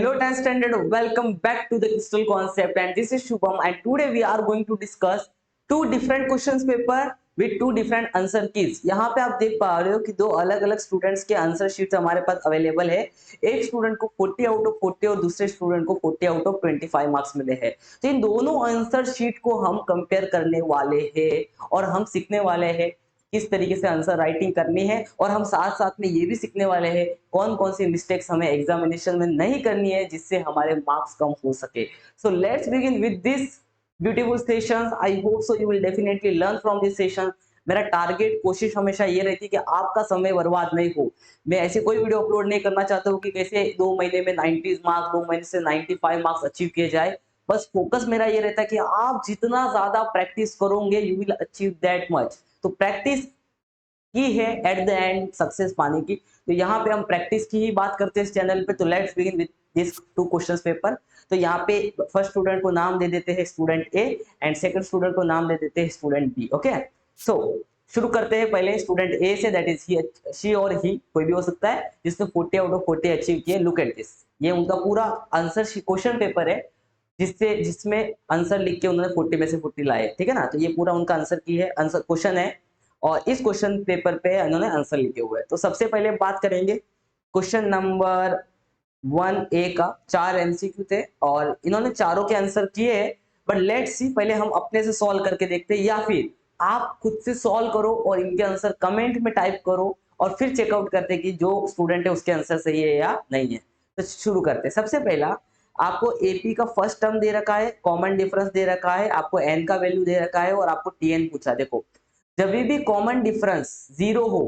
Hello 10th standard, welcome back to the Crystal Concept and this is Shubham and today we are going to discuss two different questions paper with two different answer keys। यहाँ पे आप देख पा रहे हो कि दो अलग अलग स्टूडेंट्स के आंसर शीट्स हमारे पास अवेलेबल है। एक स्टूडेंट को 40 आउट ऑफ 40 और दूसरे स्टूडेंट को 40 आउट ऑफ 25 मार्क्स मिले हैं। तो इन दोनों आंसर शीट को हम कंपेयर करने वाले हैं और हम सीखने वाले हैं किस तरीके से आंसर राइटिंग करनी है और हम साथ साथ में ये भी सीखने वाले हैं कौन कौन सी मिस्टेक्स हमें एग्जामिनेशन में नहीं करनी है जिससे हमारे मार्क्स कम हो सके। So let's begin with this beautiful session. I hope so you will definitely learn from this session. मेरा टारगेट कोशिश हमेशा ये रहती है कि आपका समय बर्बाद नहीं हो। मैं ऐसे कोई वीडियो अपलोड नहीं करना चाहता हूँ कि कैसे 2 महीने में 90 मार्क्स 2 महीने से 95 मार्क्स अचीव किए जाए। बस फोकस मेरा ये रहता है कि आप जितना ज्यादा प्रैक्टिस करोगे you will achieve that much. तो प्रैक्टिस की है एट द एंड सक्सेस पाने की। तो यहाँ पे हम प्रैक्टिस की ही बात करते हैं इस चैनल पे। तो let's begin with this two questions paper. तो यहाँ पे फर्स्ट स्टूडेंट को नाम दे देते हैं student A and second student को नाम दे देते हैं स्टूडेंट बी। ओके, सो शुरू करते हैं पहले स्टूडेंट ए से, दैट इज ही शी और ही कोई भी हो सकता है जिसने 40 आउट ऑफ 40 अचीव किए। लुक एट दिस, ये उनका पूरा आंसर क्वेश्चन पेपर है जिसमें आंसर लिख के उन्होंने 40 में से 40 लाए। ठीक है ना, तो ये पूरा उनका आंसर की है, आंसर क्वेश्चन है और इस क्वेश्चन पेपर पे इन्होंने आंसर लिखे हुए हैं। तो सबसे पहले बात करेंगे क्वेश्चन नंबर 1A का। 4 एमसीक्यू थे और इन्होंने चारों के आंसर किए हैं, बट लेट्स सी पहले हम अपने से सॉल्व करके देखते हैं या फिर आप खुद से सॉल्व करो और इनके आंसर कमेंट में टाइप करो और फिर चेकआउट करते हैं कि जो स्टूडेंट है उसके आंसर सही है या नहीं है। तो शुरू करते हैं। सबसे पहला आपको एपी का फर्स्ट टर्म दे रखा है, कॉमन डिफरेंस दे रखा है, आपको एन का वैल्यू दे रखा है और आपको टीएन पूछा। देखो जब भी कॉमन डिफरेंस जीरो हो,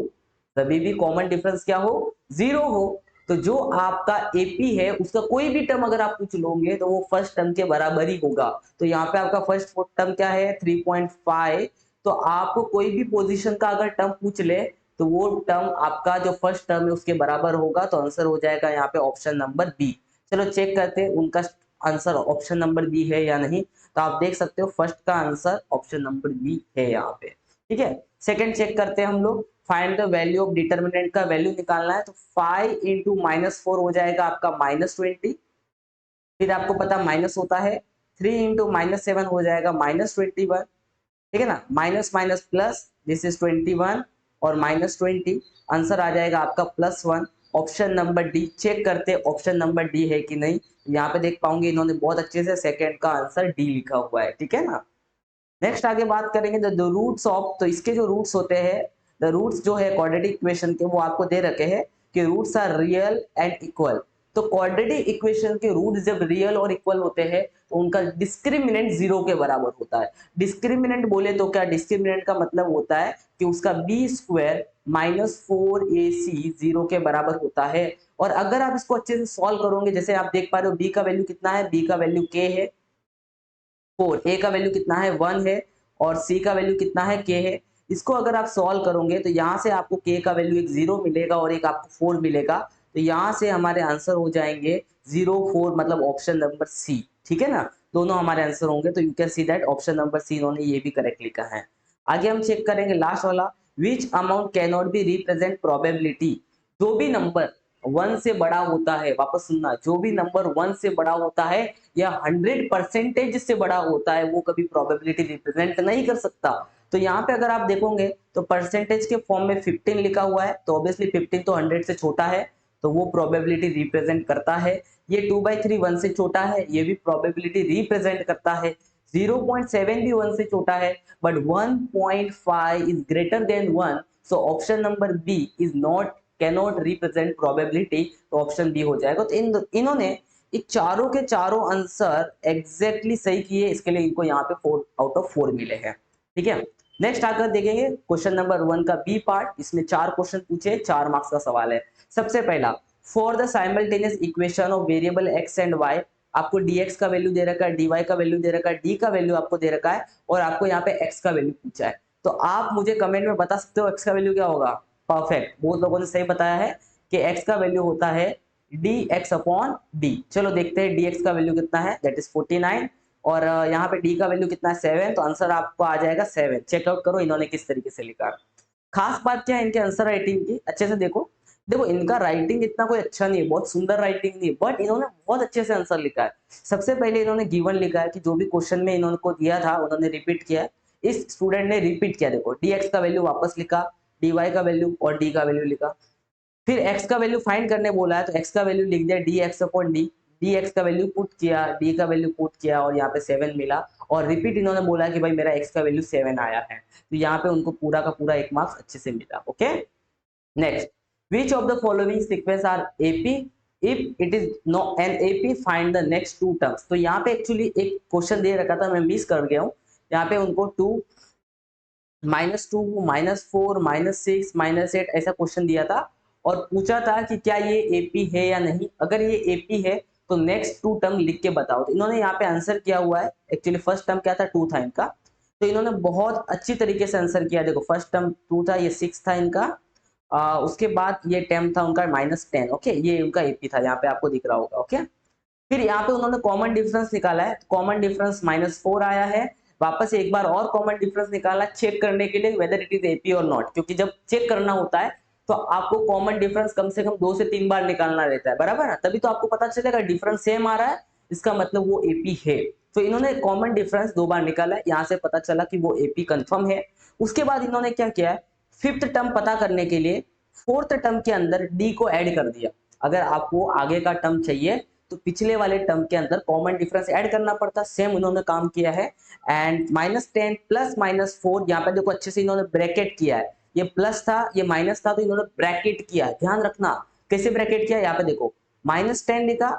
जब भी कॉमन डिफरेंस क्या हो, जीरो हो, तो जो आपका एपी है उसका कोई भी टर्म अगर आप पूछ लोगे तो वो फर्स्ट टर्म के बराबर ही होगा। तो यहाँ पे आपका फर्स्ट टर्म क्या है 3.5। तो आपको कोई भी पोजीशन का अगर टर्म पूछ ले तो वो टर्म आपका जो फर्स्ट टर्म है उसके बराबर होगा। तो आंसर हो जाएगा यहाँ पे ऑप्शन नंबर बी। चलो चेक करते हैं उनका आंसर ऑप्शन नंबर बी है या नहीं। तो आप देख सकते हो फर्स्ट का आंसर ऑप्शन नंबर बी है यहाँ पे। ठीक है, सेकंड चेक करते हैं हम लोग। Find the value of determinant का वैल्यू निकालना है। तो 5 इंटू -4 हो जाएगा आपका -20। फिर आपको पता माइनस होता है, 3 इंटू -7 हो जाएगा -21। ठीक है ना, minus minus plus, this is 21 और -20, आंसर आ जाएगा आपका +1। ऑप्शन नंबर डी चेक करते ऑप्शन नंबर डी है कि नहीं। यहाँ पे देख पाओगे इन्होंने बहुत अच्छे से सेकंड का आंसर डी लिखा हुआ है। ठीक है ना, नेक्स्ट आगे बात करेंगे द रूट्स ऑफ। तो इसके जो रूट्स होते हैं, द रूट्स जो है क्वाड्रेटिक इक्वेशन के, वो आपको दे रखे हैं कि roots are real and equal. तो क्वाड्रेटिक इक्वेशन के रूट्स जब रियल और इक्वल होते हैं तो उनका डिस्क्रिमिनेंट जीरो के बराबर होता है। डिस्क्रिमिनेंट बोले तो क्या, डिस्क्रिमिनेंट का मतलब होता है कि उसका बी स्क्वायर -4ac जीरो के बराबर होता है। और अगर आप इसको अच्छे से सॉल्व करोगे, जैसे आप देख पा रहे हो बी का वैल्यू कितना है, बी का वैल्यू k है 4, ए का वैल्यू कितना है 1 है और सी का वैल्यू कितना है k है। इसको अगर आप सॉल्व करोगे तो यहाँ से आपको k का वैल्यू एक 0 मिलेगा और एक आपको 4 मिलेगा। तो यहाँ से हमारे आंसर हो जाएंगे 0 4, मतलब ऑप्शन नंबर सी। ठीक है ना, दोनों हमारे आंसर होंगे। तो you can see that option number C इन्होंने ये भी करेक्ट लिखा है। आगे हम चेक करेंगे लास्ट वाला, विच amount can not be represent probability. जो भी नंबर 1 से बड़ा होता है, वापस सुनना, जो भी नंबर 1 से बड़ा होता है या 100% से बड़ा होता है वो कभी प्रोबेबिलिटी रिप्रेजेंट नहीं कर सकता। तो यहाँ पे अगर आप देखोगे तो परसेंटेज के फॉर्म में 15 लिखा हुआ है, तो ऑब्वियसली 15 तो 100 से छोटा है, तो वो प्रोबेबिलिटी रिप्रेजेंट करता है। ये 2/3 1 से छोटा है, ये भी प्रोबेबिलिटी रिप्रेजेंट करता है। 0.7 भी 1 से छोटा है, but 1.5 is greater than 1, so option number B is not cannot represent probability. तो ऑप्शन बी हो जाएगा। तो इन्होंने ये चारों के चारों आंसर एग्जैक्टली सही किए, इसके लिए इनको यहाँ पे 4 आउट ऑफ 4 मिले हैं। ठीक है, नेक्स्ट आकर देखेंगे क्वेश्चन नंबर 1 का बी पार्ट। इसमें 4 क्वेश्चन पूछे, 4 मार्क्स का सवाल है। सबसे पहला, for the simultaneous equation of variable X and Y, आपको dx का वैल्यू दे रखा है, dy का वैल्यू दे रखा है, d का वैल्यू आपको दे रखा है और आपको यहाँ पे x का वैल्यू पूछा है। तो आप मुझे कमेंट में बता सकते हो x का वैल्यू क्या होगा। परफेक्ट, बहुत लोगों ने सही बताया है कि x का वैल्यू होता है dx अपॉन d। चलो देखते हैं dx का वैल्यू कितना है, दैट इज 49 और यहाँ पे d का वैल्यू कितना है 7। तो आंसर आपको आ जाएगा 7। चेकआउट करो इन्होंने किस तरीके से लिखा। खास बात क्या है इनके आंसर राइटिंग की, अच्छे से देखो। देखो इनका राइटिंग इतना कोई अच्छा नहीं है, बहुत सुंदर राइटिंग नहीं है, बट इन्होंने बहुत अच्छे से आंसर लिखा है। सबसे पहले इन्होंने गिवन लिखा है कि जो भी क्वेश्चन में इन्होंने को दिया था उन्होंने रिपीट किया है। इस स्टूडेंट ने रिपीट किया, देखो dx का वैल्यू वापस लिखा, dy का वैल्यू और d का वैल्यू लिखा। फिर x का वैल्यू फाइंड करने बोला है तो x का वैल्यू लिख दिया dx अपॉन d, dx का वैल्यू पुट किया, d का वैल्यू पुट किया और यहाँ पे 7 मिला। और रिपीट इन्होंने बोला कि भाई मेरा x का वैल्यू 7 आया है, तो यहाँ पे उनको पूरा का पूरा 1 मार्क्स अच्छे से मिला। Okay, next, which of the following sequence are AP if it is no an AP find the next two terms। तो यहाँ पे एक्चुअली एक क्वेश्चन दे रखा था, मैं मिस कर गया हूँ। यहाँ पे उनको 2 -2 -4 -6 -8 ऐसा क्वेश्चन दिया था और पूछा था कि क्या ये एपी है या नहीं। अगर ये एपी है तो नेक्स्ट 2 टर्म लिख के बताओ। तो इन्होंने यहाँ पे आंसर किया हुआ है। एक्चुअली फर्स्ट टर्म क्या था, 2 था इनका, तो इन्होंने बहुत अच्छी तरीके से आंसर किया। देखो फर्स्ट टर्म 2 था, ये 6 था इनका, उसके बाद ये टर्म था उनका -10। ओके, ये उनका एपी था, यहाँ पे आपको दिख रहा होगा। ओके, फिर यहाँ पे उन्होंने कॉमन डिफरेंस निकाला है, कॉमन डिफरेंस -4 आया है। वापस एक बार और कॉमन डिफरेंस निकाला चेक करने के लिए वेदर इट इज एपी और नॉट, क्योंकि जब चेक करना होता है तो आपको कॉमन डिफरेंस कम से कम 2 से 3 बार निकालना रहता है, बराबर ना, तभी तो आपको पता चलेगा डिफरेंस सेम आ रहा है, इसका मतलब वो एपी है। तो इन्होंने कॉमन डिफरेंस 2 बार निकाला है, यहाँ से पता चला कि वो एपी कंफर्म है। उसके बाद इन्होंने क्या किया है, फिफ्थ टर्म पता करने के लिए फोर्थ टर्म के अंदर डी को ऐड कर दिया। अगर आपको आगे का टर्म चाहिए तो पिछले वाले टर्म के अंदर कॉमन डिफरेंस ऐड करना पड़ता, सेम उन्होंने काम किया है। एंड -10 प्लस -4, यहाँ पे देखो अच्छे से इन्होंने ब्रैकेट किया है, ये प्लस था ये माइनस था तो इन्होंने ब्रैकेट किया है। ध्यान रखना कैसे ब्रैकेट किया, यहाँ पे देखो -10 लिखा,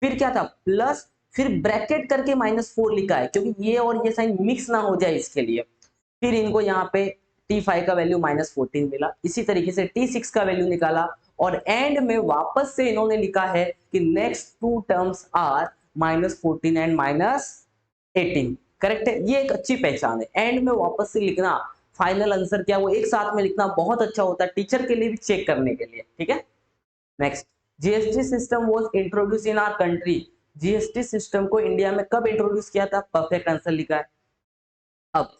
फिर क्या था प्लस, फिर ब्रैकेट करके -4 लिखा है, क्योंकि ये और ये साइन मिक्स ना हो जाए इसके लिए। फिर इनको यहाँ पे T5 का वैल्यू -14 मिला, इसी तरीके से T6 का वैल्यू निकाला और एंड में वापस से इन्होंने लिखा है कि next 2 terms are -14 and -18। Correct है, ये एक अच्छी पहचान है। एंड में वापस से लिखना, फाइनल आंसर क्या वो एक साथ में लिखना बहुत अच्छा होता है टीचर के लिए भी चेक करने के लिए। ठीक है, next, GST system was introduce in our country. GST system को इंडिया में कब इंट्रोड्यूस किया था, परफेक्ट आंसर लिखा है। अब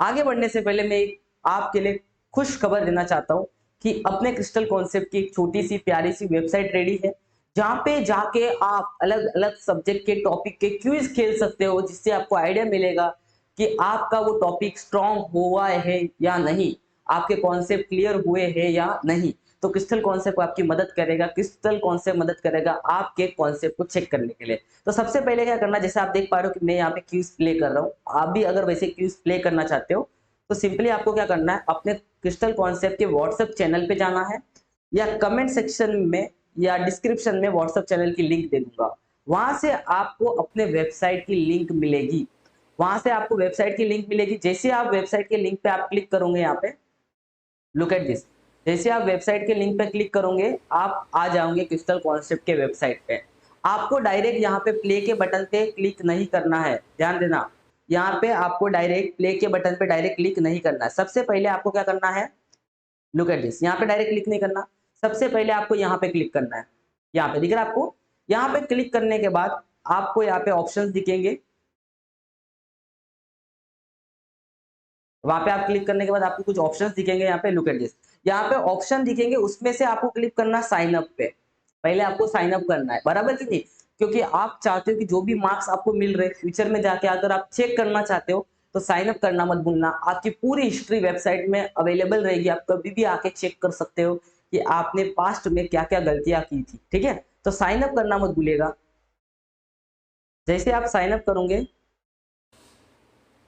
आगे बढ़ने से पहले मैं आपके लिए खुश खबर देना चाहता हूं कि अपने क्रिस्टल कॉन्सेप्ट की एक छोटी सी प्यारी सी वेबसाइट रेडी है, जहां पे जाके आप अलग अलग सब्जेक्ट के टॉपिक के क्विज खेल सकते हो, जिससे आपको आइडिया मिलेगा कि आपका वो टॉपिक स्ट्रॉन्ग हुआ है या नहीं, आपके कॉन्सेप्ट क्लियर हुए हैं या नहीं। तो क्रिस्टल कॉन्सेप्ट आपकी मदद करेगा, क्रिस्टल कॉन्सेप्ट मदद करेगा आपके कॉन्सेप्ट को चेक करने के लिए। तो सबसे पहले क्या करना, जैसे आप देख पा रहे हो कि मैं यहाँ पे क्यूज प्ले कर रहा हूँ, आप भी अगर वैसे क्यूज प्ले करना चाहते हो तो सिंपली आपको क्या करना है, अपने क्रिस्टल कॉन्सेप्ट के व्हाट्सएप चैनल पे जाना है, या कमेंट सेक्शन में या डिस्क्रिप्शन में व्हाट्सएप चैनल की लिंक दे दूंगा, वहां से आपको अपने वेबसाइट की लिंक मिलेगी। वहां से आपको वेबसाइट की लिंक मिलेगी, जैसे आप वेबसाइट के लिंक पे आप क्लिक करोगे, यहाँ पे लुक एट दिस, जैसे आप वेबसाइट के लिंक पे क्लिक करोगे आप आ जाओगे क्रिस्टल कॉन्सेप्ट के वेबसाइट पे। आपको डायरेक्ट यहाँ पे प्ले के बटन पे क्लिक नहीं करना है, ध्यान देना, यहाँ पे आपको डायरेक्ट प्ले के बटन पे डायरेक्ट क्लिक नहीं करना है। सबसे पहले आपको क्या करना है, लुक एट दिस, यहाँ पे डायरेक्ट क्लिक नहीं करना, सबसे पहले आपको यहाँ पे क्लिक करना है। यहाँ पे दिख रहा है आपको, यहाँ पे क्लिक करने के बाद आपको यहाँ पे ऑप्शंस दिखेंगे, वहां पे आप क्लिक करने के बाद आपको कुछ ऑप्शंस दिखेंगे, यहाँ पे लुक एट दिस, यहाँ पे ऑप्शन दिखेंगे, उसमें से आपको क्लिक करना साइन अप पे। पहले आपको साइन अप करना है, बराबर कि नहीं, क्योंकि आप चाहते हो कि जो भी मार्क्स आपको मिल रहे फ्यूचर में जाके अगर आप चेक करना चाहते हो तो साइन अप करना मत भूलना। आपकी पूरी हिस्ट्री वेबसाइट में अवेलेबल रहेगी, आप कभी भी आके चेक कर सकते हो कि आपने पास्ट में क्या क्या गलतियां की थी। ठीक है, तो साइन अप करना मत भूलिएगा। जैसे आप साइन अप करोगे,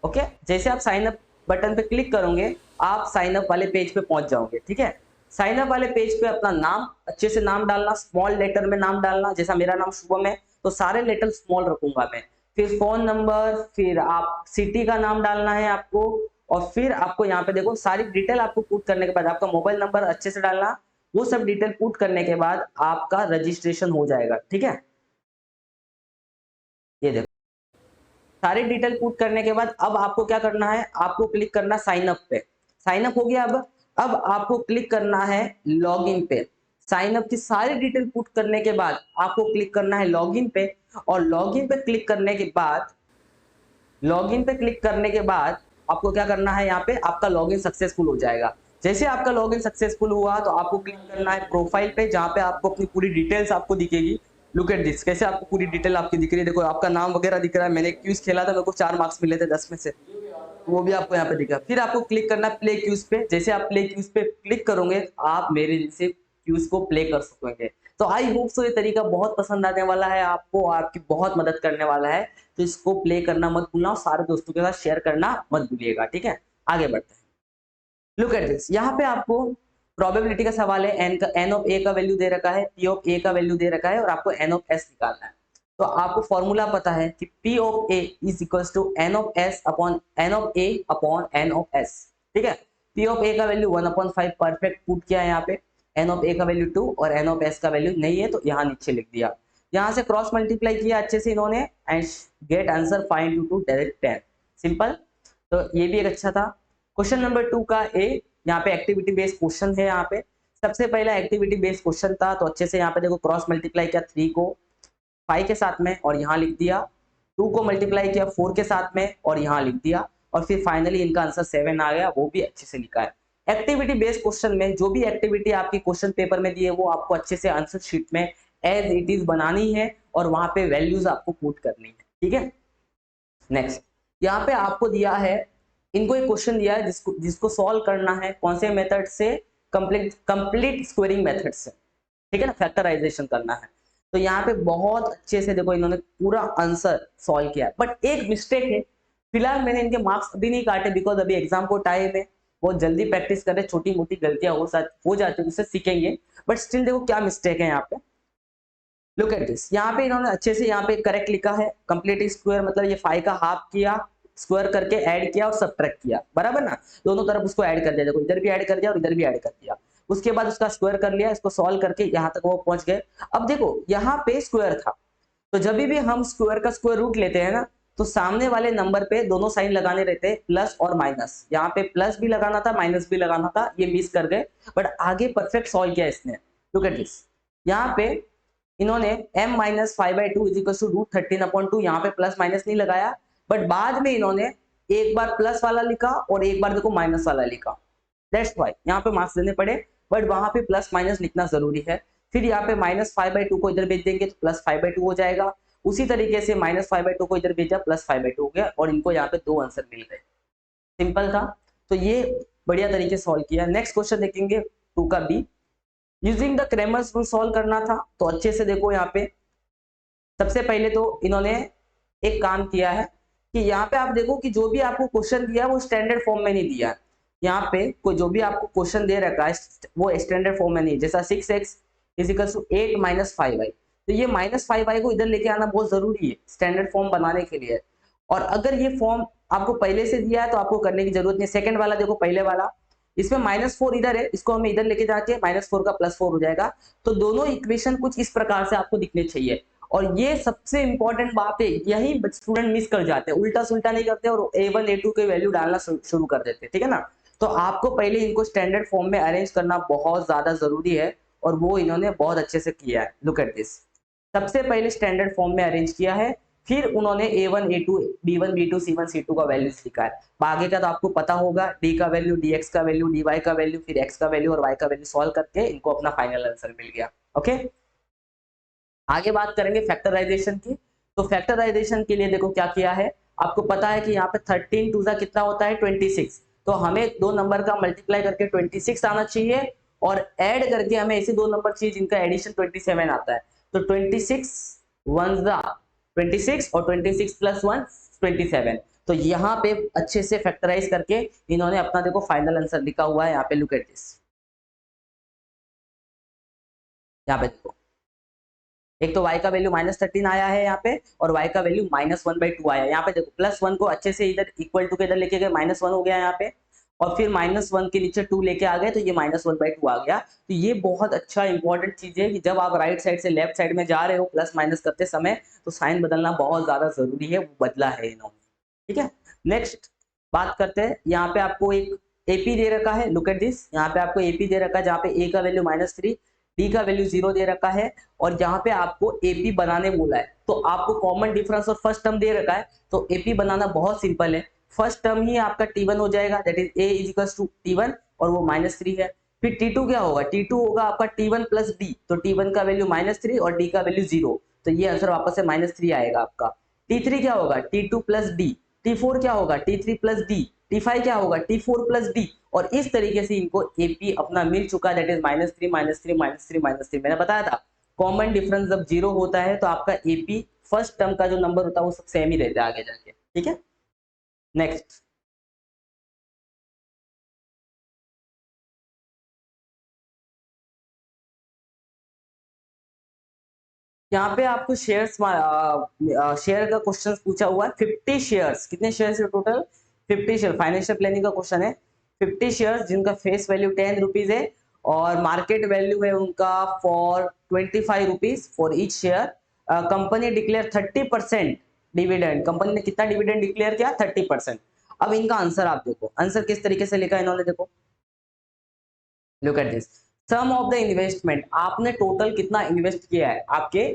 ओके, जैसे आप साइन अप बटन पे क्लिक करोगे आप साइन अप वाले पेज पे पहुंच जाओगे। ठीक है, साइन अप वाले पेज पे अपना नाम अच्छे से नाम डालना, स्मॉल लेटर में नाम डालना, जैसा मेरा नाम शुभम है तो सारे लेटर स्मॉल रखूंगा मैं। फिर फोन नंबर, फिर आप सिटी का नाम डालना है आपको, और फिर आपको यहाँ पे देखो सारी डिटेल आपको पुट करने के बाद आपका मोबाइल नंबर अच्छे से डालना, वो सब डिटेल पुट करने के बाद आपका रजिस्ट्रेशन हो जाएगा। ठीक है, ये देखो सारी डिटेल पुट करने के बाद अब आपको क्या करना है, आपको क्लिक करना साइन अप पे। साइन अप हो गया, अब आपको क्लिक करना है लॉगिन पे। साइन अप की सारी डिटेल पुट करने के बाद आपको क्लिक करना है लॉगिन पे, और लॉगिन पे क्लिक करने के बाद, लॉगिन पे क्लिक करने के बाद आपको क्या करना है, यहाँ पे आपका लॉगिन सक्सेसफुल हो जाएगा। जैसे आपका लॉगिन सक्सेसफुल हुआ तो आपको क्लिक करना है प्रोफाइल पे, जहाँ पे आपको अपनी पूरी डिटेल्स आपको दिखेगी। लुक एट दिस, कैसे आपको पूरी डिटेल आपकी दिख रही है, देखो आपका नाम वगैरह दिख रहा है। मैंने क्यूज खेला था, मेरे को 4 मार्क्स मिले थे 10 में से, तो वो भी आपको यहाँ पे दिखा। फिर आपको क्लिक करना है प्ले क्यूज पे। जैसे आप प्ले क्यूज पे क्लिक करोगे आप मेरे जैसे क्यूज को प्ले कर सकोगे। तो आई होप सो ये तरीका बहुत पसंद आने वाला है आपको, आपकी बहुत मदद करने वाला है। तो इसको प्ले करना मत भूलना और सारे दोस्तों के साथ शेयर करना मत भूलिएगा, ठीक है। आगे बढ़ते हैं। लुक एट दिस, यहाँ पे आपको प्रोबेबिलिटी का सवाल है। एन ऑफ ए का वैल्यू दे रखा है, पी ऑफ ए का वैल्यू दे रखा है और आपको एन ऑफ एस निकालना है। तो आपको फॉर्मूला पता है कि P of A is equals to N of S upon N of A upon N of S, ठीक है। पी ऑफ ए का वैल्यू 1/5 परफेक्ट पुट किया है यहाँ पे, एन ऑफ ए का वैल्यू 2 और एन ऑफ एस का वैल्यू नहीं है तो यहाँ नीचे लिख दिया। यहाँ से क्रॉस मल्टीप्लाई किया अच्छे से इन्होंने and get answer 5 into 2 direct 10, simple. तो ये भी एक अच्छा था। क्वेश्चन नंबर 2 का ए, यहाँ पे एक्टिविटी बेस्ड क्वेश्चन है। यहाँ पे सबसे पहला एक्टिविटी बेस्ड क्वेश्चन था, तो अच्छे से यहाँ पे देखो क्रॉस मल्टीप्लाई किया 3 को 5 के साथ में और यहाँ लिख दिया, 2 को मल्टीप्लाई किया 4 के साथ में और यहाँ लिख दिया, और फिर फाइनली इनका आंसर 7 आ गया, वो भी अच्छे से लिखा है। एक्टिविटी बेस्ड क्वेश्चन में जो भी एक्टिविटी आपकी क्वेश्चन पेपर में दी है वो आपको अच्छे से आंसर शीट में एज इट इज बनानी है और वहां पे वैल्यूज आपको पुट करनी है, ठीक है। नेक्स्ट, यहाँ पे आपको दिया है, इनको एक क्वेश्चन दिया है जिसको सॉल्व करना है कौन से मेथड से, कंप्लीट स्क्वेयरिंग मेथड से, ठीक है ना, फैक्टराइजेशन करना है। तो यहाँ पे बहुत अच्छे से देखो इन्होंने पूरा आंसर सॉल्व किया है, बट एक मिस्टेक है। फिलहाल मैंने इनके मार्क्स अभी नहीं काटे बिकॉज अभी एग्जाम को टाइम है, बहुत जल्दी प्रैक्टिस करें, छोटी मोटी गलतियां हो जाती है, उससे सीखेंगे। बट स्टिल देखो क्या मिस्टेक है यहाँ पे। लुक एट दिस, यहाँ पे इन्होंने अच्छे से यहाँ पे करेक्ट लिखा है, कंप्लीट स्क्वायर मतलब ये 5 का हाफ किया, स्क्वायर करके ऐड किया और सब्ट्रैक्ट किया, बराबर ना, दोनों तरफ उसको ऐड कर दिया, देखो इधर भी ऐड कर दिया और इधर भी ऐड कर दिया। उसके बाद उसका स्क्वायर कर लिया, इसको सॉल्व करके यहाँ तक वो पहुंच गए। अब देखो यहाँ पे स्क्वायर था, तो जब भी हम स्क्वायर का स्क्वायर रूट लेते हैं ना, तो सामने वाले नंबर पे दोनों साइन लगाने रहते हैं, प्लस और माइनस। यहाँ पे प्लस भी लगाना था माइनस भी लगाना था, ये मिस कर गए, बट आगे परफेक्ट सॉल्व किया इसने। लुक एट दिस, यहाँ पे इन्होंने m minus 5/2 is equal to root 13/2, यहाँ पे प्लस माइनस नहीं लगाया, बट बाद में इन्होंने एक बार प्लस वाला लिखा और एक बार देखो माइनस वाला लिखा, दैट्स व्हाई यहाँ पे मार्क्स देने पड़े, बट वहां पे प्लस माइनस लिखना जरूरी है। फिर यहाँ पे -5/2 को इधर भेज देंगे तो +5/2 हो जाएगा, उसी तरीके से -5/2 को इधर भेजा +5/2 हो गया, और इनको यहाँ पे 2 आंसर मिल गए, सिंपल था। तो ये बढ़िया तरीके से सॉल्व किया। नेक्स्ट क्वेश्चन देखेंगे 2 का B, using the Cramer's rule solve करना था। तो अच्छे से देखो यहाँ पे सबसे पहले तो इन्होंने एक काम किया है कि यहाँ पे आप देखो कि जो भी आपको क्वेश्चन दिया है वो स्टैंडर्ड फॉर्म में नहीं दिया है। यहाँ पे कोई जो भी आपको क्वेश्चन दे रखा है वो स्टैंडर्ड फॉर्म में नहीं, जैसा 6x is equal to 8 - 5y, तो ये -5y को इधर लेके आना बहुत जरूरी है स्टैंडर्ड फॉर्म बनाने के लिए। और अगर ये फॉर्म आपको पहले से दिया है तो आपको करने की जरूरत नहीं। सेकंड वाला देखो, पहले वाला इसमें -4 इधर है, इसको हमें इधर लेके जाके -4 का +4 हो जाएगा। तो दोनों इक्वेशन कुछ इस प्रकार से आपको दिखने चाहिए। और ये सबसे इंपॉर्टेंट बात है, यही स्टूडेंट मिस कर जाते हैं, उल्टा सुल्टा नहीं करते और A1 A2 के वैल्यू डालना शुरू कर देते हैं, ठीक है ना। तो आपको पहले इनको स्टैंडर्ड फॉर्म में अरेंज करना बहुत ज्यादा जरूरी है, और वो इन्होंने बहुत अच्छे से किया है। लुक एट दिस, सबसे पहले स्टैंडर्ड फॉर्म में अरेंज किया है, फिर उन्होंने A1 A2 B1 B2 C1 C2 का वैल्यूज लिखा है। आगे का तो आपको पता होगा, D का वैल्यू, DX का वैल्यू, DY का वैल्यू, फिर X का वैल्यू और Y का वैल्यू सॉल्व करके इनको अपना फाइनल आंसर मिल गया। ओके, आगे बात करेंगे फैक्टराइजेशन की। तो फैक्टराइजेशन के लिए देखो क्या किया है, आपको पता है कि यहाँ पे 13 2 जा कितना होता है 26, तो हमें दो नंबर का मल्टीप्लाई करके 26 आना चाहिए, और ऐड करके हमें ऐसे दो नंबर चाहिए जिनका एडिशन 27 आता है। तो 26 1 जा 26 और 26 + 1 27। तो यहाँ पे अच्छे से फैक्टराइज करके इन्होंने अपना देखो फाइनल आंसर लिखा हुआ है यहाँ पे। लुक एट दिस, यहाँ पे देखो एक तो y का वैल्यू -13 आया है यहाँ पे, और y का वैल्यू -1/2 आया है। यहाँ पे देखो +1 को अच्छे से इधर इक्वल टू के इधर लेके गए, -1 हो गया यहाँ पे, और फिर -1 के नीचे 2 लेके आ गए तो ये -1/2 आ गया। तो ये बहुत अच्छा इंपॉर्टेंट चीज है कि जब आप राइट साइड से लेफ्ट साइड में जा रहे हो प्लस माइनस करते समय, तो साइन बदलना बहुत ज्यादा जरूरी है, वो बदला है इन्होंने, ठीक है। नेक्स्ट बात करते हैं, यहाँ पे आपको एक एपी दे रखा है। लुक एट दिस, यहाँ पे आपको एपी दे रखा है जहाँ पे ए का वैल्यू -3, डी का वैल्यू 0 दे रखा है, और जहाँ पे आपको एपी बनाने बोला है। तो आपको कॉमन डिफरेंस और फर्स्ट टर्म दे रखा है, तो एपी बनाना बहुत सिंपल है। फर्स्ट टर्म ही आपका T1 हो जाएगा, that is A is equal to T1 और वो -3 है। फिर T2 क्या होगा, T2 होगा आपका T1 प्लस D, तो T1 का वैल्यू -3 और D का वैल्यू 0, तो ये आंसर वापस से -3 आएगा आपका। T3 क्या होगा, T2 प्लस D, T4 क्या होगा, T3 प्लस D, T5 क्या होगा, T4 प्लस D, और इस तरीके से इनको AP अपना मिल चुका है, दैट इज -3 -3 -3 -3। मैंने बताया था कॉमन डिफरेंस जब 0 होता है तो आपका AP फर्स्ट टर्म का जो नंबर होता है वो सब सेम ही रहता है आगे जाके, ठीक है। नेक्स्ट, यहाँ पे आपको शेयर्स शेयर का क्वेश्चन पूछा हुआ है। 50 शेयर्स, कितने शेयर्स है टोटल, 50 शेयर, फाइनेंशियल प्लानिंग का क्वेश्चन है। 50 शेयर्स जिनका फेस वैल्यू 10 रुपीज है और मार्केट वैल्यू है उनका for 25 rupees for each share. Company declare 30% dividend, company ने कितना डिविडेंड डिक्लेयर किया, 30%। अब इनका आंसर आप देखो, आंसर किस तरीके से लिखा है इन्होंने, देखो look at this, sum of the investment, आपने टोटल कितना इन्वेस्ट किया है आपके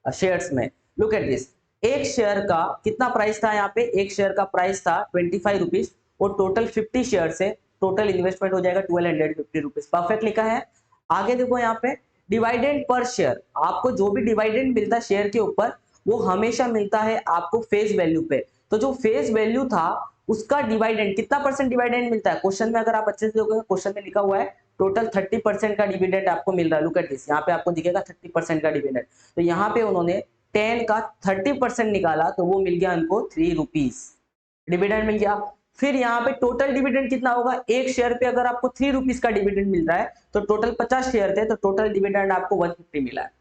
शेयर्स में। लुक एट दिस, एक शेयर का कितना प्राइस था, यहाँ पे एक शेयर का प्राइस था 25 रुपीज और टोटल 50 शेयर से टोटल इन्वेस्टमेंट हो जाएगा 1250 रुपीज, परफेक्ट लिखा है। आगे देखो यहाँ पे डिवाइडेंड पर शेयर, आपको जो भी डिवाइडेंड मिलता है शेयर के ऊपर वो हमेशा मिलता है आपको फेस वैल्यू पे, तो जो फेस वैल्यू था उसका डिवाइडेंड कितना परसेंट डिवाइडेंड मिलता है, क्वेश्चन में अगर आप अच्छे से देखोगे क्वेश्चन में लिखा हुआ है टोटल 30% का डिविडेंड आपको मिल रहा है। लुक एट दिस, यहाँ पे आपको दिखेगा 30% का डिविडेंड, तो यहाँ पे उन्होंने 10 का 30% निकाला तो वो मिल गया उनको 3 रुपीज डिविडेंड मिल गया। फिर यहाँ पे टोटल डिविडेंड कितना होगा, एक शेयर पे अगर आपको 3 रुपीज का डिविडेंड मिल रहा है तो टोटल 50 शेयर थे तो टोटल डिविडेंड आपको 150 मिला है।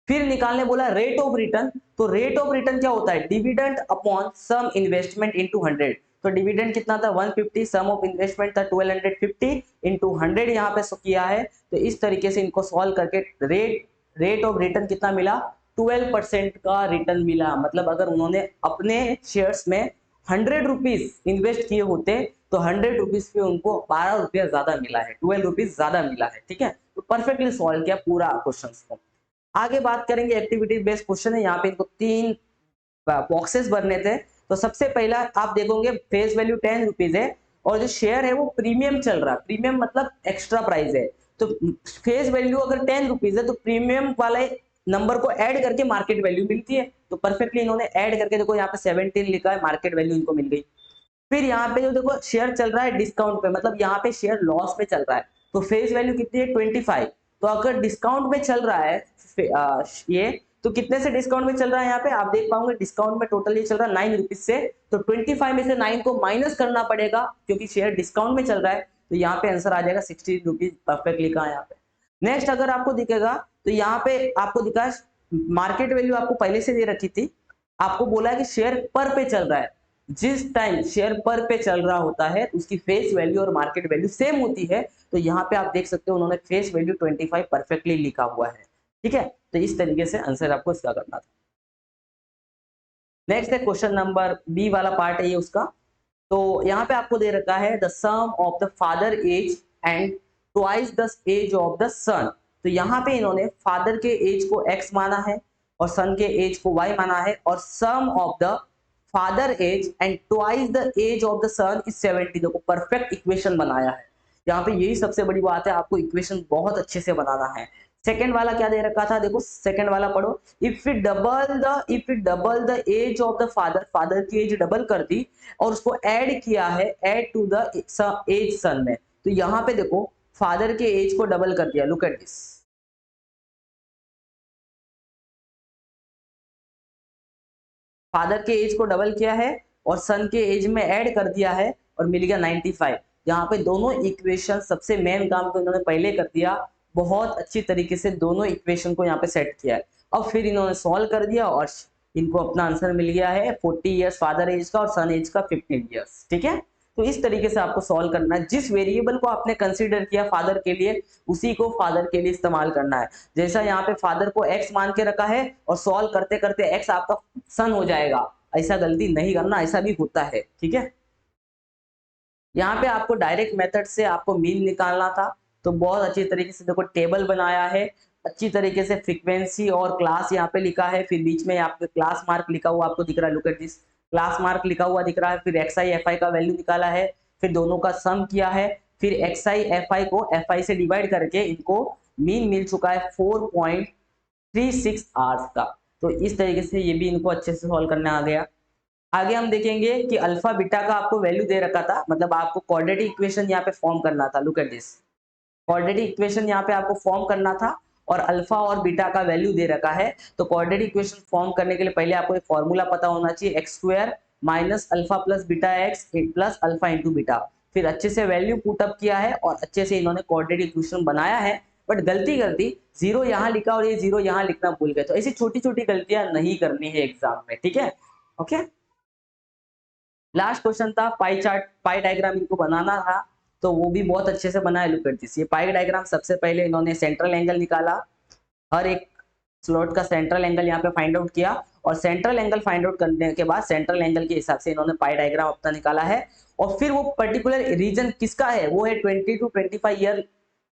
फिर निकालने बोला रेट ऑफ रिटर्न, तो रेट ऑफ रिटर्न क्या होता है, dividend upon sum investment into 100, तो डिविडेंड कितना था 150, सम ऑफ इन्वेस्टमेंट था 1250 इनटू 100 यहाँ पे किया है। तो इस तरीके से इनको सॉल्व करके रेट ऑफ रिटर्न कितना मिला, 12% का रिटर्न मिला। मतलब अगर उन्होंने अपने शेयर्स में 100 रुपीज इन्वेस्ट किए होते तो 100 रुपीज पे उनको 12 रुपया ज्यादा मिला है, 12 रुपीज ज्यादा मिला है, ठीक है। तो परफेक्टली सॉल्व किया पूरा क्वेश्चन को। आगे बात करेंगे एक्टिविटी बेस्ड क्वेश्चन है, यहाँ पे इनको 3 बॉक्सेस भरने थे। तो सबसे पहला आप देखोगे फेस वैल्यू 10 रुपीज है और जो शेयर है वो प्रीमियम चल रहा है, प्रीमियम मतलब एक्स्ट्रा प्राइस है, तो फेस वैल्यू अगर 10 रुपीज है तो प्रीमियम वाले नंबर को ऐड करके मार्केट वैल्यू मिलती है, तो परफेक्टली इन्होंने ऐड करके देखो यहाँ पे 17 लिखा है, मार्केट वैल्यू इनको मिल गई। फिर यहाँ पे जो देखो शेयर चल रहा है डिस्काउंट पे, मतलब यहाँ पे शेयर लॉस में चल रहा है, तो फेस वैल्यू कितनी है 25, तो अगर डिस्काउंट में चल रहा है ये, तो कितने से डिस्काउंट में चल रहा है, यहाँ पे आप देख पाओगे डिस्काउंट में टोटल ये चल रहा है 9 रुपीज से, तो 25 में से 9 को माइनस करना पड़ेगा क्योंकि शेयर डिस्काउंट में चल रहा है, तो यहाँ पे आंसर आ जाएगा 16 रुपीज, परफेक्ट लिखा है यहाँ पे। नेक्स्ट अगर आपको दिखेगा तो यहाँ पे आपको दिखा मार्केट वैल्यू आपको पहले से दे रखी थी, आपको बोला है कि शेयर पर पे चल रहा है, जिस टाइम शेयर पर पे चल रहा होता है उसकी फेस वैल्यू और मार्केट वैल्यू सेम होती है, तो यहाँ पे आप देख सकते हो उन्होंने फेस वैल्यू 25 परफेक्टली लिखा हुआ है, ठीक है। तो इस तरीके से आंसर आपको इसका करना था। नेक्स्ट है क्वेश्चन नंबर बी वाला पार्ट है ये उसका, तो यहाँ पे आपको दे रखा है the sum of the father age and twice the age of the son, तो यहाँ पे इन्होंने फादर के एज को x माना है और सन के एज को y माना है, और sum of the father age and twice the age of the son is 70, देखो परफेक्ट इक्वेशन बनाया है। यहाँ पे यही सबसे बड़ी बात है, आपको इक्वेशन बहुत अच्छे से बनाना है। सेकंड वाला क्या दे रखा था, देखो सेकंड वाला पढ़ो, if it double the age of the father, father की एज डबल कर दी और उसको ऐड किया है add to the age son में, तो यहाँ पे देखो फादर के एज को डबल कर दिया, लुक एट दिस, फादर के एज को डबल किया है और सन के एज में ऐड कर दिया है और मिल गया 95। यहाँ पे दोनों इक्वेशन सबसे मेन काम तो इन्होंने पहले कर दिया, बहुत अच्छी तरीके से दोनों इक्वेशन को यहाँ पे सेट किया है। अब फिर इन्होंने सॉल्व कर दिया और इनको अपना आंसर मिल गया है 40 इयर्स फादर एज का और सन एज का 15 इयर्स, ठीक है। तो इस तरीके से आपको सॉल्व करना है, जिस वेरिएबल को आपने कंसीडर किया फादर के लिए उसी को फादर के लिए इस्तेमाल करना है। जैसा यहाँ पे फादर को x मान के रखा है और सॉल्व करते करते x आपका सन हो जाएगा, ऐसा गलती नहीं करना, ऐसा भी होता है, ठीक है। यहाँ पे आपको डायरेक्ट मेथड से आपको मीन निकालना था, तो बहुत अच्छी तरीके से देखो टेबल बनाया है, अच्छी तरीके से फ्रीक्वेंसी और क्लास यहाँ पे लिखा है, फिर बीच में आपके क्लास मार्क लिखा हुआ आपको दिख रहा है, look at this, class mark लिखा हुआ दिख रहा है, फिर एक्स आई एफ आई का वैल्यू निकाला है, फिर दोनों का सम किया है, फिर एक्स आई एफ आई को एफ आई से डिवाइड करके इनको मीन मिल चुका है 4.36 आवर्स का। तो इस तरीके से ये भी इनको अच्छे से सॉल्व करना आ गया। आगे हम देखेंगे कि अल्फा बीटा का आपको वैल्यू दे रखा था, मतलब आपको क्वाड्रेटिक इक्वेशन यहाँ पे फॉर्म करना था। Look at this, quadratic equation यहाँ पे आपको फॉर्म करना था और अल्फा और बीटा का वैल्यू दे रखा है। तो क्वाड्रेटिक इक्वेशन फॉर्म करने के लिए पहले आपको एक फॉर्मूला पता होना चाहिए, x square minus alpha plus beta x plus alpha into beta. फिर अच्छे से वैल्यू पुटअप किया है और अच्छे से इन्होंने क्वाड्रेटिक इक्वेशन बनाया है, बट गलती जीरो यहाँ लिखा और ये जीरो यहाँ लिखना भूल गए। तो ऐसी छोटी छोटी गलतियां नहीं करनी है एग्जाम में, ठीक है। ओके, लास्ट क्वेश्चन था पाई चार्ट, पाई डायग्राम इनको बनाना था, तो वो भी बहुत अच्छे से बनाया। लुक एट दिस, ये पाई डायग्राम सबसे पहले इन्होंने सेंट्रल एंगल निकाला, हर एक स्लॉट का सेंट्रल एंगल यहाँ पे फाइंड आउट किया और सेंट्रल एंगल फाइंड आउट करने के बाद सेंट्रल एंगल के हिसाब से इन्होंने पाई डायग्राम अपना निकाला है। और फिर वो पर्टिकुलर रीजन किसका है, वो है 20 to 25 ईयर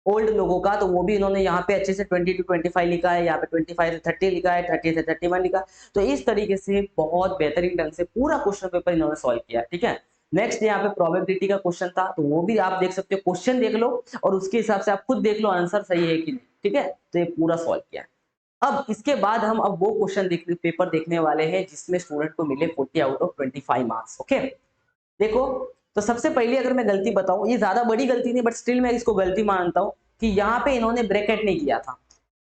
ओल्ड लोगों का, तो वो भी इन्होंने यहाँ पे अच्छे से 20 to 25 लिखा है, यहाँ पे 25 से 30 लिखा है, 30 से 31 लिखा है। तो इस तरीके से बहुत बेहतरीन ढंग से पूरा क्वेश्चन पेपर इन्होंने सॉल्व किया, ठीक है। नेक्स्ट यहाँ पे प्रोबेबिलिटी का क्वेश्चन था, तो वो भी आप देख सकते हो, क्वेश्चन देख लो और उसके हिसाब से आप खुद देख लो आंसर सही है कि नहीं, ठीक है। तो ये पूरा सॉल्व किया। अब इसके बाद हम अब वो क्वेश्चन पेपर देखने वाले हैं जिसमें स्टूडेंट को मिले 40 आउट ऑफ 25 मार्क्स। ओके, देखो, तो सबसे पहले अगर मैं गलती बताऊं, ये ज्यादा बड़ी गलती नहीं बट स्टिल मैं इसको गलती मानता हूं कि यहाँ पे इन्होंने ब्रैकेट नहीं किया था।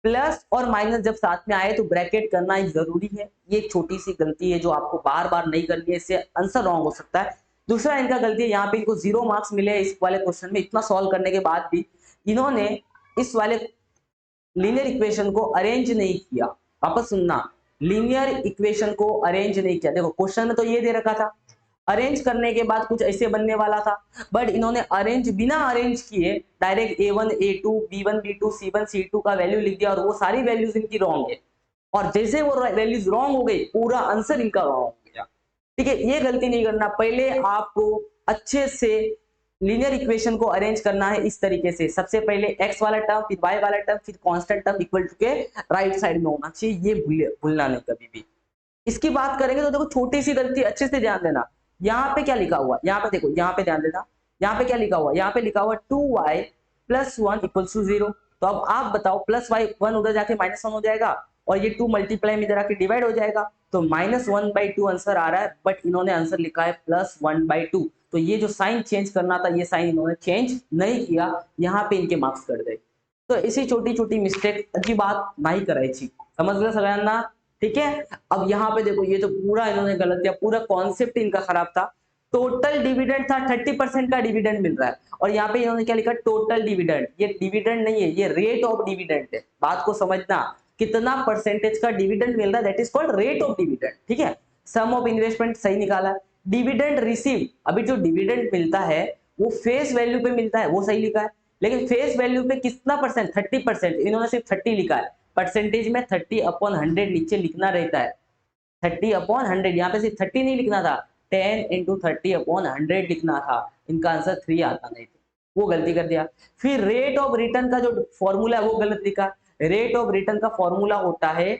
प्लस और माइनस जब साथ में आए तो ब्रैकेट करना ही जरूरी है। ये एक छोटी सी गलती है जो आपको बार बार नहीं करनी है, इससे आंसर रॉन्ग हो सकता है। दूसरा इनका गलती है, यहाँ पे इनको 0 मार्क्स मिले इस वाले क्वेश्चन में। इतना सॉल्व करने के बाद भी इन्होंने इस वाले लीनियर इक्वेशन को अरेंज नहीं किया। वापस सुनना, लीनियर इक्वेशन को अरेंज नहीं किया। देखो क्वेश्चन में तो ये दे रखा था, अरेंज करने के बाद कुछ ऐसे बनने वाला था, बट इन्होंने अरेंज बिना अरेंज किए direct a1 a2 b1 b2 c1 c2 का वैल्यू लिख दिया और वो सारी वैल्यूज इनकी रॉन्ग है। और जैसे वो वैल्यूज रॉन्ग हो गई, पूरा आंसर इनका रॉन्ग हो गया, ठीक है। ये गलती नहीं करना, पहले आपको अच्छे से लीनियर इक्वेशन को अरेंज करना है इस तरीके से। सबसे पहले x वाला टर्म, फिर y वाला टर्म, फिर कांस्टेंट टर्म इक्वल टू के राइट साइड में होना चाहिए। ये भूलना नहीं कभी भी। इसकी बात करेंगे तो देखो छोटी सी गलती, अच्छे से ध्यान देना। यहाँ पे क्या लिखा हुआ, यहाँ पे देखो, यहाँ पे ध्यान देना, यहाँ पे क्या लिखा हुआ, यहाँ पे लिखा हुआ 2y + 1 = 0। तो अब आप बताओ, प्लस वाई 1 उधर जाके -1 हो जाएगा और ये 2 मल्टीप्लाई में इधर आके डिवाइड हो जाएगा, तो -1/2 आंसर आ रहा है। बट इन्होंने आंसर लिखा है +1/2। तो ये जो साइन चेंज करना था, ये साइन इन्होंने चेंज नहीं किया, यहाँ पे इनके मार्क्स कट गए। तो ऐसी छोटी छोटी मिस्टेक की बात नहीं करायची, समजलं सगळ्यांना, ठीक है। अब यहाँ पे देखो, ये तो पूरा इन्होंने गलत किया, पूरा कॉन्सेप्ट इनका खराब था। टोटल डिविडेंड था 30% का डिविडेंड मिल रहा है और यहाँ पे इन्होंने क्या लिखा, टोटल डिविडेंड। ये डिविडेंड नहीं है, ये रेट ऑफ डिविडेंड है। बात को समझना, कितना परसेंटेज का डिविडेंड मिल रहा है, that is called rate of dividend, ठीक है। सम ऑफ इन्वेस्टमेंट सही निकाला। डिविडेंड रिसीव, अभी जो डिविडेंड मिलता है वो फेस वैल्यू पे मिलता है, वो सही लिखा है। लेकिन फेस वैल्यू पे कितना परसेंट, 30%, इन्होंने सिर्फ 30 लिखा है। परसेंटेज में 30/100 नीचे लिखना रहता है, 30/100। यहाँ पे सिर्फ 30 नहीं लिखना था, 10 × 30/100 लिखना था। इनका आंसर 3 आता नहीं था, वो गलती कर दिया। फिर रेट ऑफ रिटर्न का जो फॉर्मूला है वो गलत लिखा। रेट ऑफ रिटर्न का फॉर्मूला होता है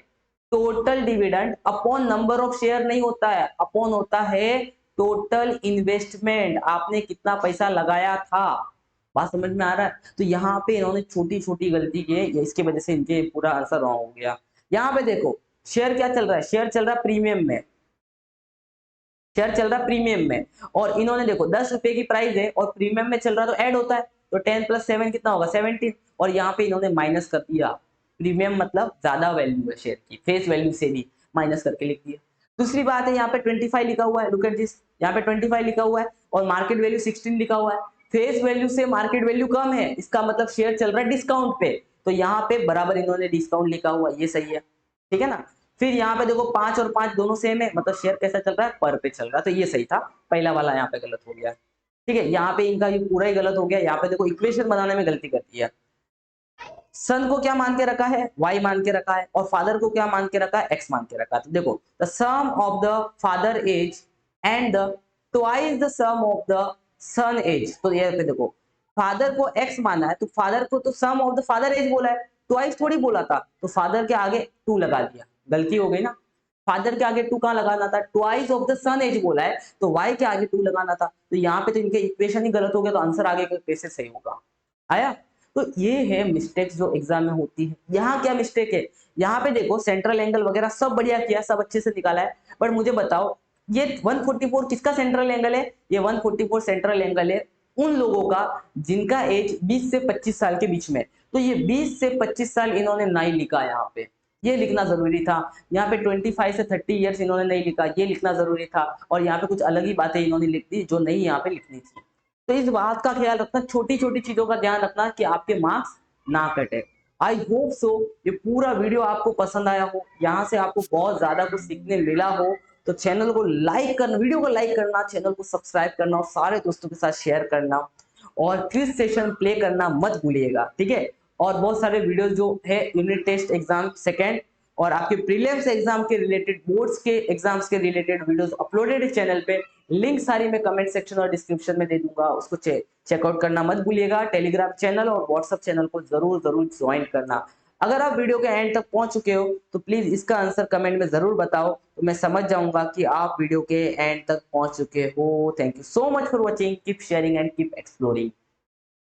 total dividend upon number of share, नहीं होता है अपॉन, होता है टोटल इन्वेस्टमेंट, आपने कितना पैसा लगाया था। बात समझ में आ रहा है। तो यहाँ पे इन्होंने छोटी छोटी गलती की है, इसकी वजह से इनके पूरा आंसर रॉन्ग हो गया। यहाँ पे देखो शेयर क्या चल रहा है, शेयर चल रहा है प्रीमियम में, शेयर चल रहा है प्रीमियम में। और इन्होंने देखो 10 रुपए की प्राइस है और प्रीमियम में चल रहा है तो ऐड होता है, तो 10 + 7 कितना होगा, 17। और यहाँ पे इन्होंने माइनस कर दिया, प्रीमियम मतलब ज्यादा वैल्यू है शेयर की, फेस वैल्यू से भी माइनस करके लिख दिया। दूसरी बात है, यहाँ पे 25 लिखा हुआ है, लुक एट दिस, यहाँ पे 25 लिखा हुआ है और मार्केट वैल्यू 16 लिखा हुआ है। फेस वैल्यू से मार्केट वैल्यू कम है, इसका मतलब शेयर चल रहा है डिस्काउंट पे, तो यहाँ पे बराबर इन्होंने डिस्काउंट लिखा हुआ, ये सही है, ठीक है ना। फिर यहाँ पे देखो 5 और 5 दोनों सेम है, मतलब शेयर कैसा चल रहा है, पर पे चल रहा है, तो ये सही था। पहला वाला यहाँ पे गलत हो गया, ठीक है। यहाँ पे इनका ये पूरा ही गलत हो गया। यहाँ पे देखो इक्वेशन बनाने में गलती कर दी है। सन को क्या मान के रखा है, y मान के रखा है, और फादर को क्या मान के रखा है, x मान के रखा है। तो देखो the sum of the father age and the twice the sum of the son age. तो ये पे देखो फादर को x माना है, तो फादर को तो सम ऑफ द फादर एज बोला है, ट्वाइस थोड़ी बोला था, तो फादर के आगे 2 लगा दिया, गलती हो गई ना। फादर के आगे टू कहाँ लगाना था, twice of the son age बोला है तो वाई के आगे टू लगाना था, तो यहाँ पे तो इनके इक्वेशन ही गलत हो गया, तो आंसर आगे कैसे सही होगा। आया। तो ये है मिस्टेक्स जो एग्जाम में होती है। यहाँ क्या मिस्टेक है, यहाँ पे देखो सेंट्रल एंगल वगैरह सब बढ़िया किया, सब अच्छे से निकाला है, बट मुझे बताओ ये 144 किसका सेंट्रल एंगल है, ये 144 सेंट्रल एंगल है उन लोगों का जिनका एज 20 से 25 साल के बीच में। तो ये 20 से 25 साल इन्होंने नहीं लिखा, यहाँ पे ये लिखना जरूरी था। यहाँ पे 25 से 30 ईयर्स इन्होंने नहीं लिखा, ये लिखना जरूरी था। और यहाँ पे कुछ अलग ही बातें इन्होंने लिख दी जो नहीं यहाँ पे लिखनी थी। तो इस बात का ख्याल रखना, छोटी छोटी चीजों का ध्यान रखना कि आपके मार्क्स ना कटे। आई होप सो ये पूरा वीडियो आपको पसंद आया हो, यहाँ से आपको बहुत ज्यादा कुछ सीखने मिला हो। तो चैनल को लाइक करना, वीडियो को लाइक करना, चैनल को सब्सक्राइब करना और सारे दोस्तों के साथ शेयर करना और क्विज सेशन प्ले करना मत भूलिएगा, ठीक है। और बहुत सारे वीडियो जो है यूनिट टेस्ट एग्जाम सेकेंड और आपके प्रीलिम्स एग्जाम के रिलेटेड, बोर्ड्स के एग्जाम्स के रिलेटेड वीडियोस अपलोडेड है चैनल पे। लिंक सारी मैं कमेंट सेक्शन और डिस्क्रिप्शन में दे दूंगा, उसको चेकआउट करना मत भूलिएगा। टेलीग्राम चैनल और व्हाट्सएप चैनल को जरूर जरूर ज्वाइन करना। अगर आप वीडियो के एंड तक पहुंच चुके हो तो प्लीज इसका आंसर कमेंट में जरूर बताओ, तो मैं समझ जाऊंगा कि आप वीडियो के एंड तक पहुंच चुके हो। Thank you so much for watching, keep sharing and keep exploring.